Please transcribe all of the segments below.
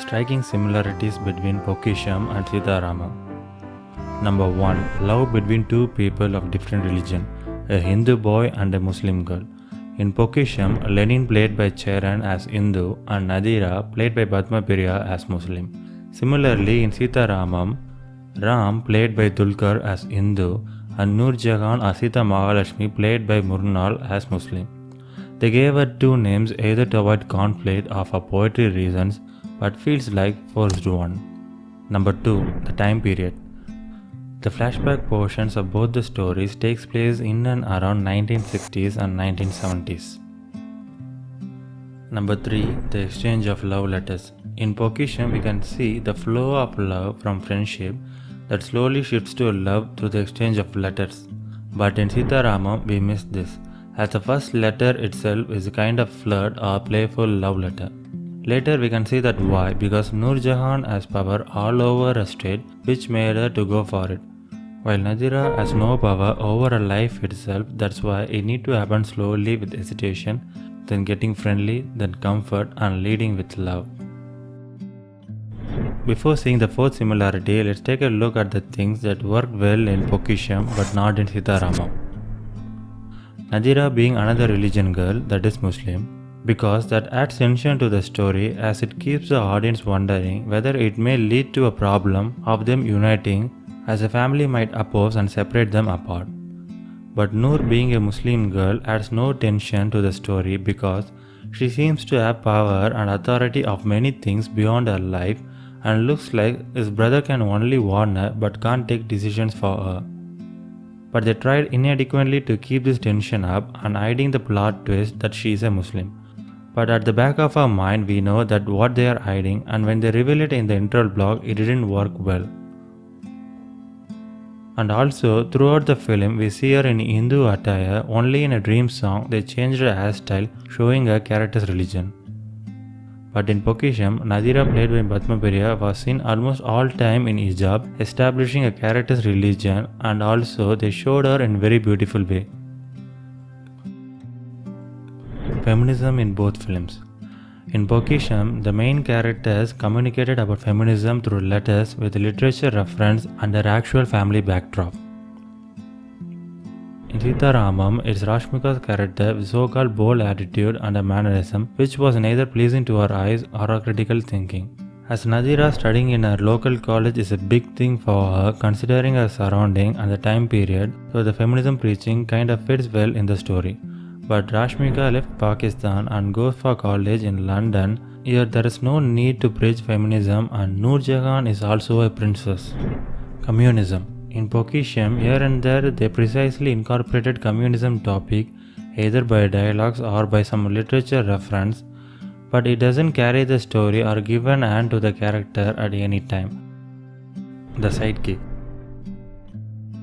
Striking similarities between Pokkisham and Sita Ramam. Number 1. Love between two people of different religion, a Hindu boy and a Muslim girl. In Pokkisham, Lenin played by Cheran as Hindu and Nadira played by Padmapriya as Muslim. Similarly, in Sita Ramam, Ram played by Dulquer as Hindu and 𝙎𝙖𝙢 or Sita Mahalakshmi played by mrunal as Muslim. They gave her two names either to avoid conflict or for poetry reasons, but feels like forced one. Number 2. The time period. The flashback portions of both the stories takes place in and around 1960s and 1970s. Number 3. The exchange of love letters. In Pokkisham, we can see the flow of love from friendship that slowly shifts to love through the exchange of letters. But in Sita Ramam, we miss this, as the first letter itself is a kind of flirt or playful love letter. Later we can see that why, because 𝙎𝙖𝙢 has power all over a state which made her to go for it, while Nadira has no power over her life itself. That's why it need to happen slowly with hesitation, then getting friendly, then comfort and leading with love. Before seeing the fourth similarity, let's take a look at the things that worked well in Pokkisham but not in Sita Ramam. Nadira being another religion girl, that is Muslim, because that adds tension to the story as it keeps the audience wondering whether it may lead to a problem of them uniting, as a family might oppose and separate them apart. But Noor being a Muslim girl adds no tension to the story because she seems to have power and authority of many things beyond her life and looks like his brother can only warn her but can't take decisions for her. But they tried inadequately to keep this tension up and hiding the plot twist that she is a Muslim. But at the back of our mind we know that what they are hiding, and when they reveal it in the intro block, it didn't work well. And also throughout the film we see her in Hindu attire, only in a dream song they changed her hairstyle showing her character's religion. But in Pokkisham, Nadira played by Padmapriya was seen almost all time in hijab, establishing a character's religion, and also they showed her in very beautiful way. Feminism in both films. In Pokkisham, the main characters communicated about feminism through letters with literature reference and their actual family backdrop. In Sita Ramam, it's Rashmika's character with so-called bold attitude and a mannerism which was neither pleasing to her eyes or her critical thinking. As Nadira studying in her local college is a big thing for her considering her surrounding and the time period, so the feminism preaching kind of fits well in the story. But Rashmika left Pakistan and goes for college in London. Here there is no need to preach feminism and 𝙎𝙖𝙢 is also a princess. Communism. In Pokkisham, here and there they precisely incorporated communism topic either by dialogues or by some literature reference, but it doesn't carry the story or give an hand to the character at any time. The Sidekick.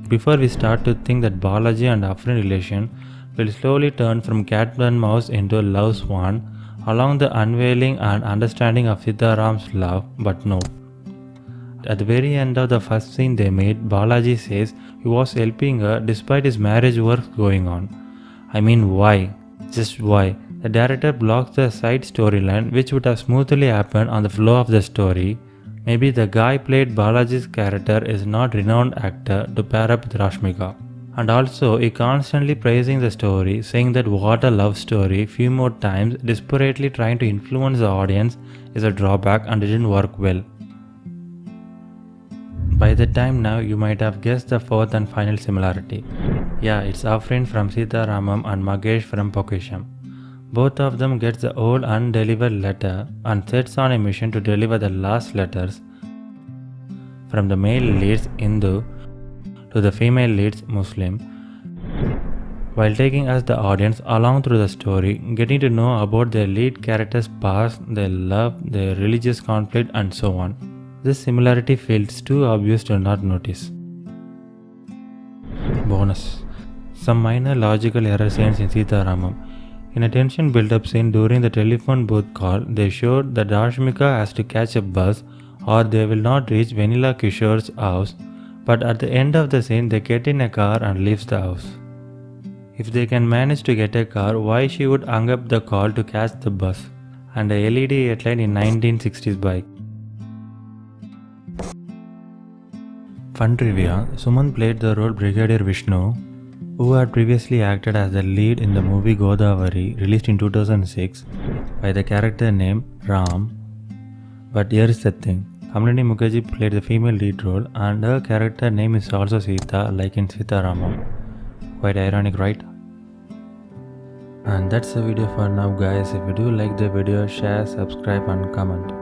Before we start to think that Balaji and Afrin relation will slowly turn from cat and mouse into a love swan along the unveiling and understanding of Sitaram's love, but no. At the very end of the first scene they made, Balaji says he was helping her despite his marriage work going on. I mean, why? Just why? The director blocks the side storyline which would have smoothly happened on the flow of the story. Maybe the guy played Balaji's character is not renowned actor to pair up with Rashmika. And also he constantly praising the story, saying that what a love story few more times, desperately trying to influence the audience is a drawback and didn't work well. By the time now you might have guessed the fourth and final similarity. Yeah, it's Afrin from Sita Ramam and Magesh from Pokkisham. Both of them gets the old undelivered letter and sets on a mission to deliver the last letters from the male leads Hindu to the female leads Muslim, while taking us the audience along through the story, getting to know about their lead characters' past, their love, their religious conflict and so on. This similarity feels too obvious to not notice. Bonus. Some minor logical error scenes in Sita Ramam. In a tension build-up scene during the telephone booth call, they showed that Rashmika has to catch a bus or they will not reach Vanilla Kishore's house, but at the end of the scene they get in a car and leaves the house. If they can manage to get a car, why she would hang up the call to catch the bus? And a LED headlight in 1960s bike. Fun trivia: Suman played the role Brigadier Vishnu, who had previously acted as the lead in the movie Godavari, released in 2006, by the character named Ram. But here is the thing: Kamini Mukherjee played the female lead role, and her character name is also Sita, like in SitaRamam. Quite ironic, right? And that's the video for now, guys. If you do like the video, share, subscribe and comment.